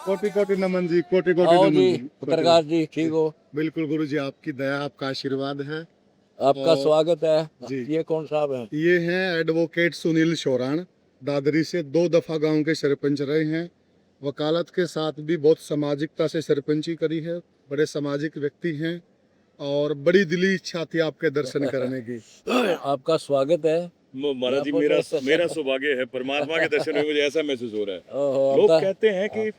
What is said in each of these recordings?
कोटि कोटि नमन जी, कोटि कोटि आओ नमन जी जी। पत्रकार जी, ठीक हो? बिल्कुल गुरु जी, आपकी दया, आपका आशीर्वाद है। आपका और स्वागत है। जी, ये कौन साहब है? ये हैं एडवोकेट सुनील शोराण। दादरी से 2 दफा गांव के सरपंच रहे हैं। वकालत के साथ भी बहुत सामाजिकता से सरपंची करी है। बड़े सामाजिक व्यक्ति हैं और बड़ी दिली इच्छा थी आपके दर्शन करने की। आपका स्वागत है। महाराज जी, मेरा सौभाग्य है, परमात्मा के दर्शन में मुझे ऐसा महसूस हो रहा है। ओहो, लोग आपका कहते हैं कि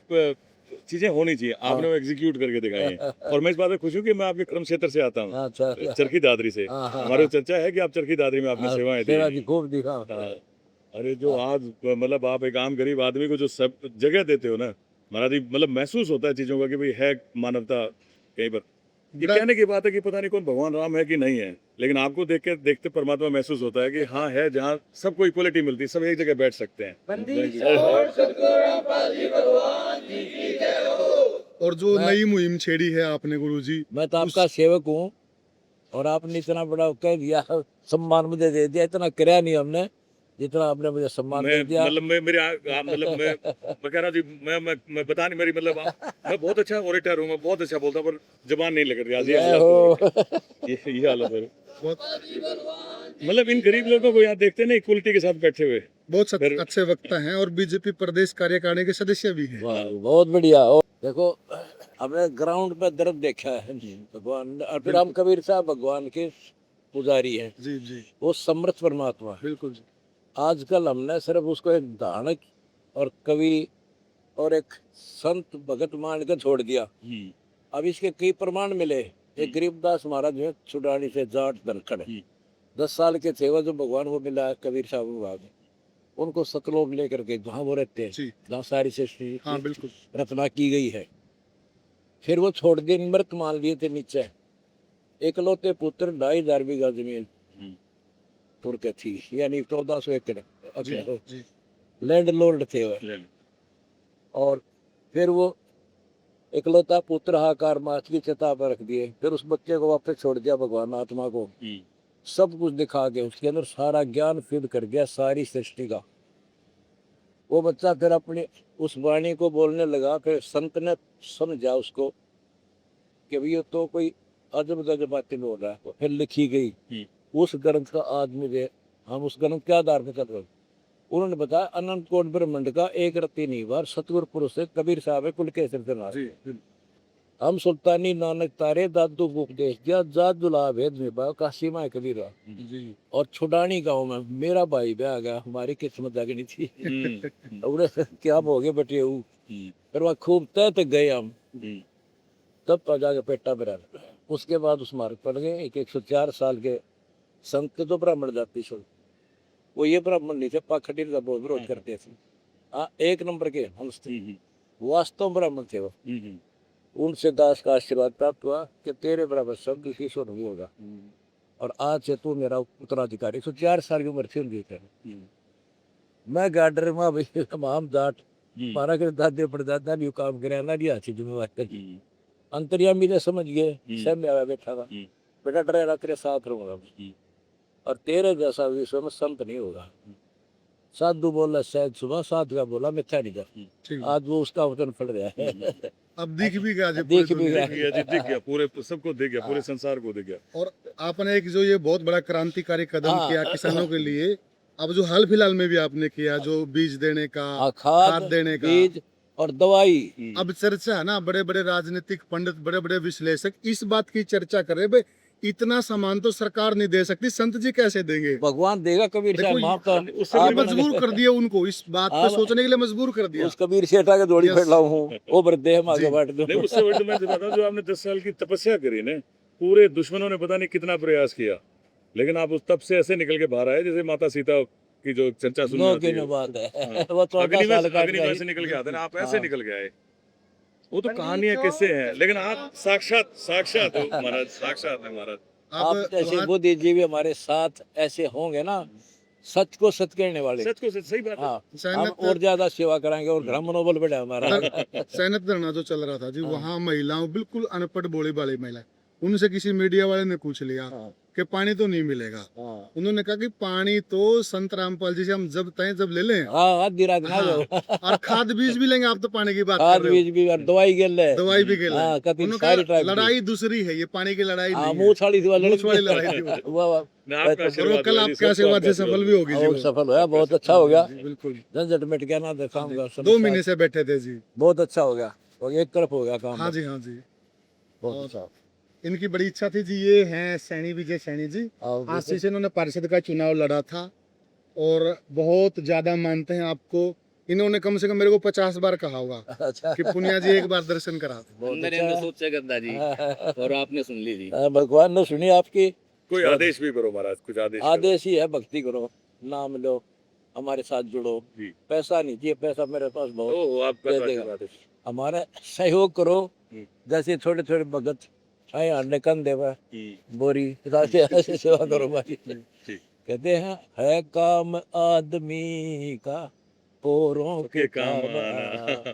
चीजें होनी चाहिए, आपने वो एग्जीक्यूट करके दिखाई हैं। और मैं इस बात से खुश हूँ कि मैं आपके कर्म क्षेत्र से आता हूँ, अच्छा चरखी दादरी से। हमारे चर्चा है कि आप चरखी दादरी में आपने सेवाएं दी सेवा हैं। जी खूब दिखा। अरे जो आज मतलब आप एक आम गरीब आदमी को जो सब जगह देते हो ना महाराज जी, मतलब महसूस होता है चीजों का कि भाई है मानवता कहीं पर। ये कहने की बात है कि पता नहीं कौन भगवान राम है कि नहीं है, लेकिन आपको देख के देखते परमात्मा महसूस होता है कि हाँ है, जहाँ सबको इक्वलिटी मिलती है, सब एक जगह बैठ सकते हैं। और जो नई मुहिम छेड़ी है आपने गुरु जी, मैं तो आपका सेवक हूँ और आपने इतना बड़ा कह दिया, सम्मान मुझे दे दिया। इतना कराया नहीं हमने जितना आपने मुझे सम्मान दे दिया। मतलब मैं मेरे मतलब मैं कह रहा जी, मैं बता नहीं, मेरी मतलब मैं बहुत अच्छा ओरेटर हूँ, मैं बहुत अच्छा बोलता हूँ, पर जबान नहीं लग रही आज। ये जय हालत हो। है। ये हालत है। बहुत मतलब इन गरीब लोगों को यहाँ देखते ना इक्वलिटी के साथ बैठे हुए। अच्छे वक्ता हैं और बीजेपी प्रदेश कार्यकारिणी के सदस्य भी हैं। वाह, बहुत बढ़िया। और देखो, हमने ग्राउंड पे दर्द देखा है भगवान। और फिर हम कबीर साहब भगवान के पुजारी हैं। जी जी, वो समर्थ परमात्मा है। बिल्कुल जी। आजकल हमने सिर्फ उसको एक धानक और कवि और एक संत भगत मान के छोड़ दिया। अब इसके कई प्रमाण मिले। एक गरीबदास महाराज जो है छुडानी से जाट धनखड़, 10 साल के थे वो, जो भगवान को मिला है कबीर साहब को बाद। उनको सतलोक लेकर के जहाँ वो रहते हैं, जी, जहाँ सारी सृष्टि हाँ बिल्कुल। रचना की गई है, फिर वो छोड़ दिए, मृत मान लिए थे नीचे। एकलौते पुत्र 2,500 बीघा जमीन तुर के थी, यानी 1400 एकड़ जी, लैंड लॉर्ड थे वो। और फिर वो इकलौता पुत्र हाकार मात की चिता पर रख दिए। फिर उस बच्चे को वापस छोड़ दिया भगवान आत्मा को, सब कुछ दिखा के उसके अंदर सारा ज्ञान फिर कर गया, सारी सृष्टि का। वो बच्चा फिर अपनी उस वाणी को बोलने लगा। फिर संत ने समझा उसको कि भाई ये तो कोई अजब गजब बातें बोल रहा है। फिर लिखी गई उस ग्रंथ का आदमी दे। हम उस ग्रंथ के आधार पर चल रहे। उन्होंने बताया अनंत कोट ब्रह्मंड का एक रत्ती निवार सतगुरु पुरुष है कबीर साहब है कुल के सिरदनार। हम सुल्तानी नानक तारे दादू को उपदेश दिया, जात दुला भेद निभा काशी माँ कबीरा। और छुडानी गांव में मेरा भाई ब्याह गया, हमारी किस्मत जागनी थी। क्या हो गए बटे फिर वहाँ खूब तय तक गए हम, तब तो जाके पेटा मेरा। उसके बाद उस मार्ग पर गए। एक 104 साल के संत तो ब्राह्मण जाति से, वो ये ब्राह्मण नहीं थे, पाखंडी का बहुत विरोध करते थे। हाँ, 1 नंबर के हंस थे, वास्तव ब्राह्मण थे वो। उनसे दास का आशीर्वाद प्राप्त हुआ कि तेरे बराबर सब किसी से नहीं होगा और आज से तू मेरा उत्तराधिकारी। 104 साल की उम्र थी उनकी। मैं गार्डर में भाई तमाम जाट मारा के दादे परदादा भी काम करे ना भी अच्छी जिम्मेवारी कर। अंतर्यामी ने समझ गए, सब में आया बैठा था, बेटा डरेगा तेरे साथ रहूंगा और तेरे जैसा विश्व में संत नहीं होगा। साधु बोला शायद सुबह, साधु का बोला मिथ्या नहीं जा। आज वो उसका वचन फल रहा है। अब दिख भी गया जी, दिख भी गया। दिख गया, पूरे सबको दिख गया, पूरे संसार को दिख गया। और आपने एक जो ये बहुत बड़ा क्रांतिकारी कदम हाँ। किया किसानों के लिए, अब जो हाल फिलहाल में भी आपने किया, जो बीज देने का, खाद देने का, बीज और दवाई। अब चर्चा है ना, बड़े बड़े राजनीतिक पंडित, बड़े बड़े विश्लेषक इस बात की चर्चा कर रहे, भाई इतना सामान तो सरकार नहीं दे सकती, संत जी कैसे देंगे? भगवान देगा। कबीर देखो, साहब उससे मजबूर कर दिया उनको, इस बात पे सोचने के लिए मजबूर कर दिया। उस कबीर सेठा के जोड़ी फैला हूँ, वो वृद्धे हम आगे बढ़ दो। नहीं, उससे बड़ी तो मैं बताऊं, जो आपने 10 साल की तपस्या करी ना, पूरे दुश्मनों ने पता नहीं कितना प्रयास किया, लेकिन आप उस तब से ऐसे निकल के बाहर आए जैसे माता सीता की जो चर्चा सुनने आती है। बात है वो 14 साल का अग्नि से निकल के आते ना, आप ऐसे निकल के आए। वो तो कहानियां किससे हैं, लेकिन आप साक्षात हो महाराज, साक्षात है महाराज। आप जैसे बुद्धिजीवी हमारे साथ ऐसे होंगे ना, सच को सच कहने वाले। सच को सच, सही बात है। हाँ, हम और ज्यादा सेवा कराएंगे और घर मनोबल बढ़े हमारा। सैनत धरना जो चल रहा था जी, वहाँ महिलाओं, बिल्कुल अनपढ़ भोली वाली महिला, उनसे किसी मीडिया वाले ने पूछ लिया कि पानी तो नहीं मिलेगा। हाँ उन्होंने कहा कि पानी तो संत रामपाल जी से हम जब तय जब ले लें, हाँ आधी रात ना हाँ, जाओ। और खाद बीज भी लेंगे, आप तो पानी की बात कर खाद रहे हो, बीज भी और दवाई गेल है। दवाई भी खेल हाँ कति उन्होंने सारी कहा टाइप की। लड़ाई दूसरी है, ये पानी की लड़ाई हाँ नहीं मुंह है, छाड़ी थी वाली मूछ वाली लड़ाई थी वो। वो ना आपका तो और वो आशीर्वाद कल हुआ जी, आपके सबको आशीर्वाद आपका से सफल आशीर्वाद भी होगी जी वो वो। सफल हुआ, बहुत अच्छा हो गया। जी, बिल्कुल। झंझट मिट गया ना, देखा हाँ जी, होगा 2 महीने से बैठे थे जी। बहुत अच्छा हो गया और एक तरफ हो गया काम। हाँ जी, हाँ जी। बहुत और अच्छा। इनकी बड़ी इच्छा थी जी, ये हैं सैनी, विजय सैनी जी। और आज से इन्होंने पार्षद का चुनाव लड़ा था और बहुत ज्यादा मानते हैं आपको। इन्होंने कम से कम मेरे को 50 बार कहा होगा अच्छा कि पुनिया जी एक बार दर्शन करा दो। बहुत अंदर अच्छा अंदर है। सोच से गंदा जी, और आपने सुन ली जी। भगवान ने सुनी आपकी। कोई आदेश भी करो महाराज, कुछ आदेश करो। आदेश ही है, भक्ति करो, नाम लो, हमारे साथ जुड़ो। जी। पैसा नहीं चाहिए, पैसा मेरे पास बहुत ओह, आपका दे तो देगा। आशीर्वाद है। हमारा सहयोग करो। हम्म। जैसे छोटे छोटे भगत आए आने कन देवा हम्म, बोरी ऐसे ऐसे सेवा करो भाई। ठीक। कहते हैं है काम आदमी का औरों के के काम काम आना। आना,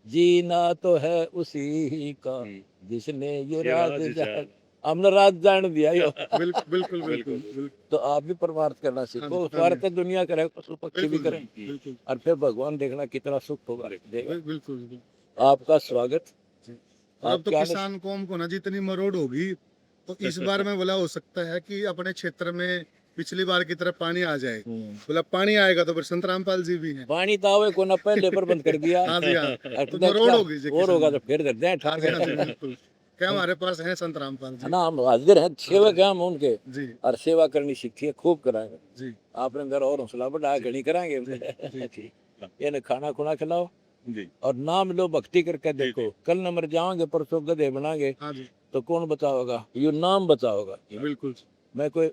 जीना तो है उसी का हम्म। जिसने ये ये राज राज जान। जान। हमने राज जान दिया यो। बिल्कुल बिल्कुल बिल्कुल बिल्कुल तो आप भी परमार्थ करना सीखो। हाँ जी, स्वार्थ दुनिया करे, पशु पक्षी भी बिल्कुल करें, बिल्कुल और फिर भगवान देखना कितना सुख होगा देगा। बिल्कुल बिल्कुल। आपका स्वागत। और अब तो आपके आने किसान कौम को ना जितनी मरोड़ होगी, तो इस बार में बोला हो सकता है कि अपने क्षेत्र में पिछली बार की तरह पानी आ जाए। बोला पानी आएगा तो फिर संत रामपाल जी भी हैं। पानी तो आवे को ना, पहले पर बंद कर दिया। हाँ जी, हाँ। और तो तो मरोड़ होगी जी और होगा किसान तो फिर कर दें हाँ ठाक जी, हाँ जी, बिल्कुल। क्या हमारे पास है संत रामपाल है जी। ना, हम हाजिर हैं, सेवक हैं हम उनके, जी और सेवा करनी सीखिए, खूब कराएंगे। जी आपने मेरा और हौसला बढ़ाया, घनी कराएंगे। जी। ये खाना खुना खिलाओ जी। और नाम लो, भक्ति करके देखो। कल न मर जाओगे, परसों गधे बनाएंगे हाँ जी, तो कौन बताओगा, ये नाम बताओगा। बिल्कुल मैं कोई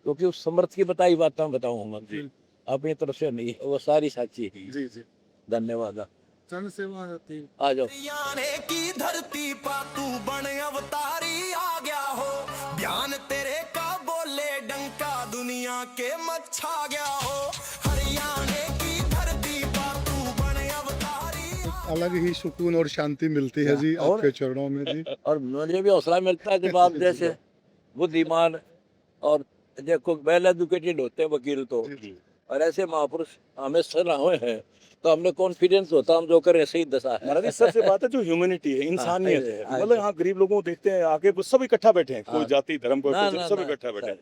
क्योंकि उस समर्थ की बताई बातें बताऊंगा, जी। अपनी तरफ से नहीं, वो सारी साची है। जी जी। धन्यवाद। जन सेवा होती है। आ जाओ। हरियाणे की धरती पा तू बन अवतारी आ गया हो, बयान तेरे का बोले डंका दुनिया के मच्छा गया हो। हरियाणे की धरती पा तू बन अवतारी। अलग ही सुकून और शांति मिलती है जी और- आपके चरणों में जी। और मुझे भी हौसला मिलता है जब आप जैसे बुद्धिमान और देखो वेल एजुकेटेड होते हैं वकील तो, और ऐसे महापुरुष हमें सलाह हुए हैं, तो हमने कॉन्फिडेंस होता हम जो करें सही दशा है। महाराज, सबसे बात है जो ह्यूमैनिटी है, इंसानियत है। हाँ, मतलब यहाँ गरीब लोगों को देखते हैं आके, वो सब इकट्ठा बैठे हैं, कोई हाँ। जाति धर्म कोई ना, कुछ, ना, सब ना, इकट्ठा बैठे हैं।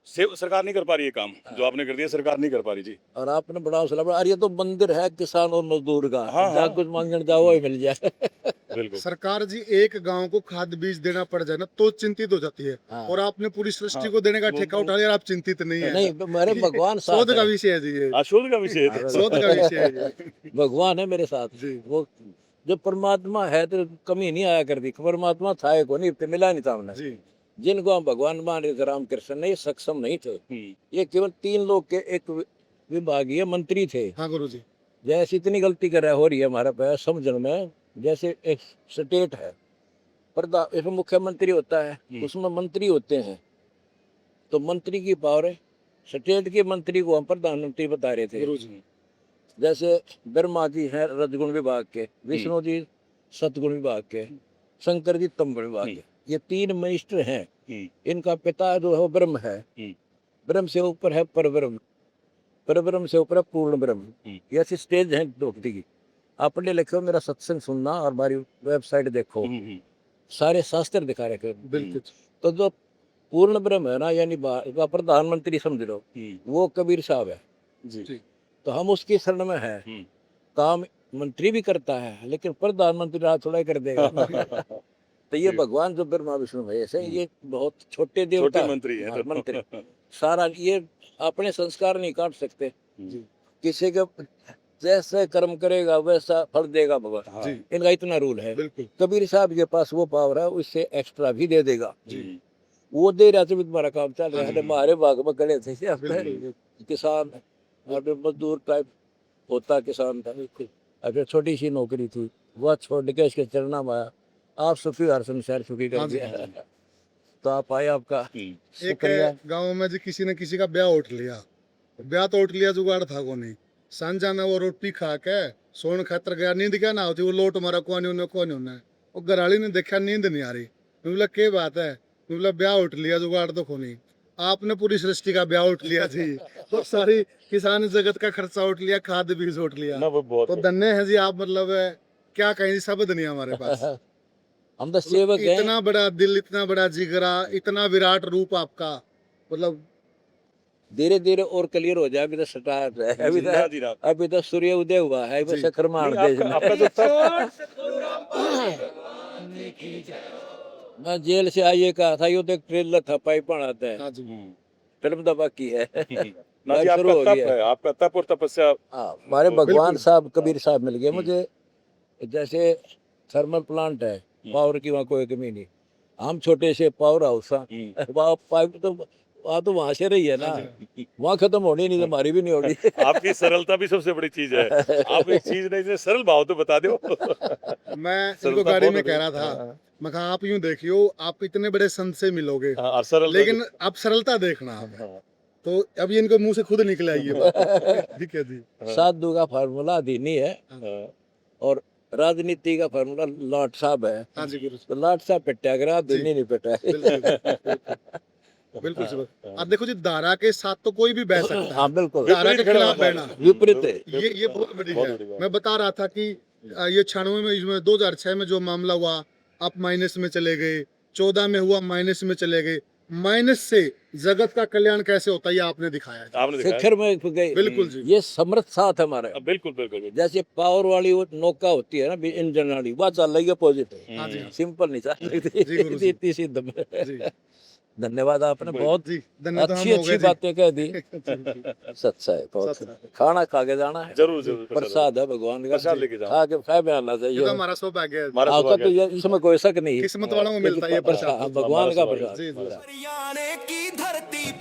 सरकार नहीं कर पा रही है काम, जो आपने कर दिया सरकार नहीं कर पा रही जी। और आपने बड़ा हौसला बढ़ा। अरे ये तो मंदिर है किसान और मजदूर का, हाँ, जहाँ हाँ। कुछ मांगने जाओ वही मिल जाए। बिल्कुल। सरकार जी एक गांव को खाद बीज देना पड़ जाए ना तो चिंतित हो जाती है, हाँ। और आपने पूरी सृष्टि हाँ। को देने का वो- ठेका उठा लिया और आप चिंतित नहीं है। नहीं मेरे भगवान साथ शोध का है। विषय है जी ये, शोध का विषय है। शोध का विषय है ये। भगवान है मेरे साथ जी। वो। जब परमात्मा है तो कमी नहीं आया करती। परमात्मा था एक, नहीं तो मिला नहीं था हमने। जी जिनको हम भगवान मान रहे थे, रामकृष्ण नहीं सक्षम नहीं थे। ये केवल 3 लोग के एक विभागीय मंत्री थे। हाँ गुरु जी। जैसे इतनी गलती कर रहा हो रही है हमारा पैर समझने में। जैसे एक स्टेट है, प्रधा इसमें मुख्यमंत्री होता है, उसमें मंत्री होते हैं, तो मंत्री की पावर है। स्टेट के मंत्री को हम प्रधानमंत्री बता रहे थे। गुरु जी। जैसे ब्रह्मा जी हैं रजगुण विभाग के, विष्णु जी सतगुण विभाग के, शंकर जी तमगुण विभाग के। ये 3 मिनिस्टर हैं। इनका पिता जो है वो ब्रह्म है, ब्रह्म से ऊपर है परब्रह्म, परब्रह्म से ऊपर है पूर्ण ब्रह्म। ये ऐसी स्टेज है भक्ति की। आप पढ़े लिखे हो, मेरा सत्संग सुनना और हमारी वेबसाइट देखो, सारे शास्त्र दिखा रखे। बिल्कुल। तो जो पूर्ण ब्रह्म है ना, यानी प्रधानमंत्री समझ लो, वो कबीर साहब है जी। तो हम उसकी शरण में है। काम मंत्री भी करता है, लेकिन प्रधानमंत्री राज थोड़ा ही कर देगा। तो ये भगवान जो ब्रह्मा विष्णु है, ऐसे ये बहुत छोटे देवता छोटे मंत्री हैं। हाँ, मंत्री सारा ये अपने संस्कार नहीं काट सकते। किसी के जैसे कर्म करेगा वैसा फल देगा भगवान। जी इनका इतना रूल है। बिल्कुल। कबीर साहब के पास वो पावर है, उससे एक्स्ट्रा भी दे देगा। वो दे रहा था, तुम्हारा काम चल रहा है। हमारे बाग में गले थे किसान और मजदूर टाइप होता किसान था। अगर छोटी सी नौकरी थी वह छोड़ के इसके चरणा में आया। आप सुखी हर संसार सुखी कर हाँ जी, दिया। तो आप आए, आपका एक शुक्रिया। गांव में जी किसी ने किसी का ब्याह उठ लिया, ब्याह तो उठ लिया, जुगाड़ था को नहीं। सांझा में वो रोटी खा के सोन खातर गया, नींद क्या ना होती, वो लोट मारा कौन उन्हें वो घराली ने देखा नींद नहीं आ रही। बोला क्या बात है, बोला ब्याह उठ लिया, जुगाड़ तो को नहीं। आपने पूरी सृष्टि का ब्याह उठ लिया जी, तो सारी किसान जगत का खर्चा उठ लिया, खाद बीज उठ लिया, ना वो बहुत तो धन्य है जी आप, मतलब क्या कहें जी, शब्द नहीं है हमारे पास। हम तो सेवक हैं। इतना बड़ा दिल, इतना बड़ा जिगरा, इतना विराट रूप आपका, मतलब धीरे धीरे और क्लियर हो जाए, अभी तो स्टार्ट है, जी, ना जी, ना। अभी तो सूर्य उदय हुआ है, अभी शक्कर मान नहीं, देश में। आपका जो था मैं जेल से आइए कहा था, ये तो एक ट्रेलर था, पाइप आता है, हाँ जी, फिल्म तो बाकी है। ना जी, शुरू आपका हो तप गया। है, आपका तप और तपस्या। हाँ, हमारे तो भगवान बिल्कुल। साहब कबीर साहब मिल गए मुझे। जैसे थर्मल प्लांट है, पावर की वहाँ कोई कमी नहीं। हम छोटे से पावर हाउस वहाँ पाइप तो वहाँ तो वहाँ से रही है ना, वहाँ खत्म होनी नहीं तो हमारी भी नहीं होगी। आपकी सरलता भी सबसे बड़ी चीज है। आप एक चीज नहीं, सरल भाव तो बता दो। मैं इनको सरलता गाड़ी बहुत में होती कह है। रहा था, मैं कहा आप यूं देखियो, आप इतने बड़े संत से मिलोगे, हाँ, और सरल लेकिन आप सरलता देखना आप, तो अभी इनको मुंह से खुद निकल आई ये बात। ठीक है जी, साधु का फार्मूला दीनी है, और राजनीति का फार्मूला लाट साहब है। हाँ जी गुरु, तो लाट साहब पिटा कर दीनी नहीं पिटा। बिल्कुल बिल्कुल सर। अब देखो जी, धारा के साथ तो कोई भी बह सकता है, हाँ बिल्कुल, धारा के खिलाफ बहना, विपरीत है। ये बहुत बड़ी बहुत है। बड़ी बात। मैं बता रहा था कि ये 96 में, इसमें 2006 में जो मामला हुआ, आप माइनस में चले गए, 14 में हुआ माइनस में चले गए, माइनस से जगत का कल्याण कैसे होता है ये आपने दिखाया है। आपने दिखाया। शिखर में गए। बिल्कुल जी, ये समर्थ साथ हमारे, बिल्कुल बिल्कुल बिल्कुल। जैसे पावर वाली वो नौका होती है ना, इंजन वाली, वह चल रही है अपोजिट है, हाँ जी, सिंपल नहीं चल जी रही गुरु जी। इतनी सी दम है। जी धन्यवाद, आपने बहुत जी, धन्यवाद। तो हम अच्छी हो अच्छी गए जी। बातें कह दी। जी, सच्चा है बहुत। सच है। खाना खा के जाना है, जरूर जरूर प्रसाद है भगवान का, प्रसाद लेके जाओ। खा के फै में आना ये चाहिए। तो हमारा सौभाग्य है, हमारा आपका सौभाग्य तो है। इसमें कोई शक नहीं। किस्मत वालों को मिलता है ये हाँ, प्रसाद। भगवान का हमारा प्रसाद। जी जी, हरियाणे की धरती